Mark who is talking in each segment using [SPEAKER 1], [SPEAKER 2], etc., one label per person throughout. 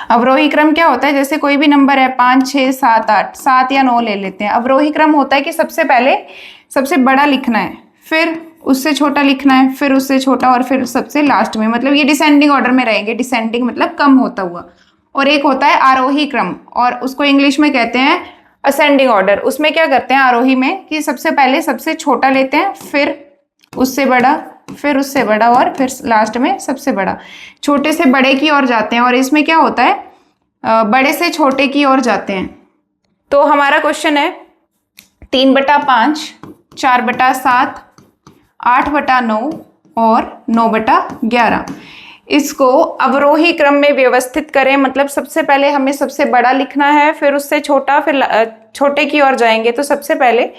[SPEAKER 1] अवरोही क्रम क्या होता है, जैसे कोई भी नंबर है 5, 6, 7, 8, 7 या 9 ले लेते हैं। अवरोही क्रम होता है कि सबसे पहले सबसे बड़ा लिखना है, फिर उससे छोटा लिखना है, फिर उससे छोटा, और फिर सबसे लास्ट में। मतलब ये डिसेंडिंग ऑर्डर में रहेंगे। डिसेंडिंग मतलब कम होता हुआ। और एक होता है आरोही क्रम, और उसको इंग्लिश में कहते हैं असेंडिंग ऑर्डर। उसमें क्या करते हैं आरोही में कि सबसे पहले सबसे छोटा लेते हैं, फिर उससे बड़ा, फिर उससे बड़ा, और फिर लास्ट में सबसे बड़ा। छोटे से बड़े की ओर जाते हैं, और इसमें क्या होता है बड़े से छोटे की ओर जाते हैं। तो हमारा क्वेश्चन है 3/5, 4/7, 8/9 और 9/11। इसको अवरोही क्रम में व्यवस्थित करें। मतलब सबसे पहले हमें सबसे बड़ा लिखना है, फिर उससे छोटा, फिर छोटे की ओर जाएंगे। तो सबसे पहले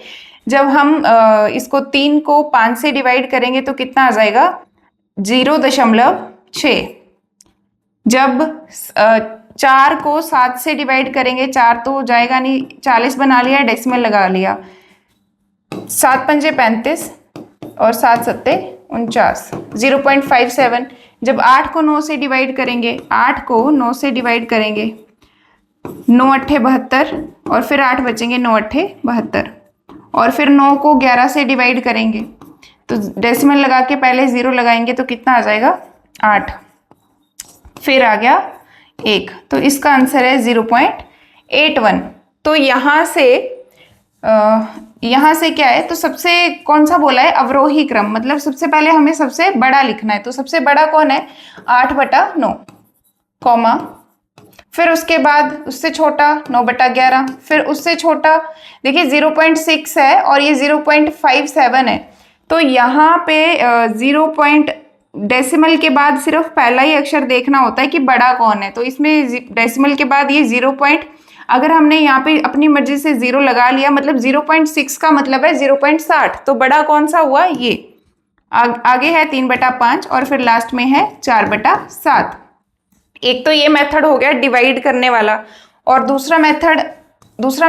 [SPEAKER 1] जब हम इसको 3 को 5 से डिवाइड करेंगे तो कितना आ जाएगा 0.6। जब 4 को 7 से डिवाइड करेंगे, 4 तो जाएगा नहीं, 40 बना लिया, डेसिमल लगा लिया, 7 पंजे 35 और 7 सत्ते 49, 0.57। जब 8 को 9 से डिवाइड करेंगे, 8 को 9 से डिवाइड करेंगे, 9 अट्ठे 72, और फिर 8 बचेंगे, 9 अट्ठे 72, और फिर 9 को 11 से डिवाइड करेंगे तो डेसिमल लगा के पहले 0 लगाएंगे तो कितना आ जाएगा 8, फिर आ गया 1। तो इसका आंसर है 0.81। तो यहाँ से क्या है, तो सबसे कौन सा बोला है अवरोही क्रम, मतलब सबसे पहले हमें सबसे बड़ा लिखना है। तो सबसे बड़ा कौन है 8/9, कॉमा, फिर उसके बाद उससे छोटा 9/11, फिर उससे छोटा देखिए 0.6 है और ये 0.57 है। तो यहाँ पे 0. डेसिमल के बाद सिर्फ पहला ही अक्षर देखना होता है कि बड़ा कौन है। तो इसमें डेसिमल के बाद ये 0. अगर हमने यहाँ पे अपनी मर्जी से 0 लगा लिया, मतलब 0.6 का मतलब है 0.60। तो बड़ा कौन सा हुआ ये, आगे है 3/5 और फिर लास्ट में है 4/7। एक तो ये मेथड हो गया डिवाइड करने वाला, और दूसरा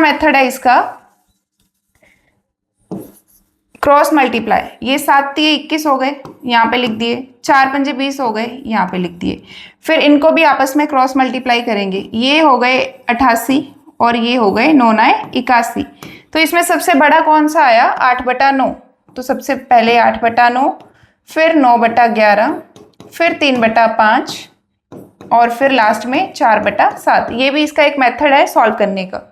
[SPEAKER 1] मेथड है इसका क्रॉस मल्टीप्लाई। ये 7 3 21 हो गए, यहाँ पे लिख दिए, 4 पंजे 20 हो गए, यहाँ पे लिख दिए। फिर इनको भी आपस में क्रॉस मल्टीप्लाई करेंगे, ये हो गए 88 और ये हो गए 9 9 81। तो इसमें सबसे बड़ा कौन सा आया 8/9। तो सबसे पहले 8/9, फिर 9/11, फिर 3/5 और फिर लास्ट में 4/7। ये भी इसका एक मेथड है सॉल्व करने का।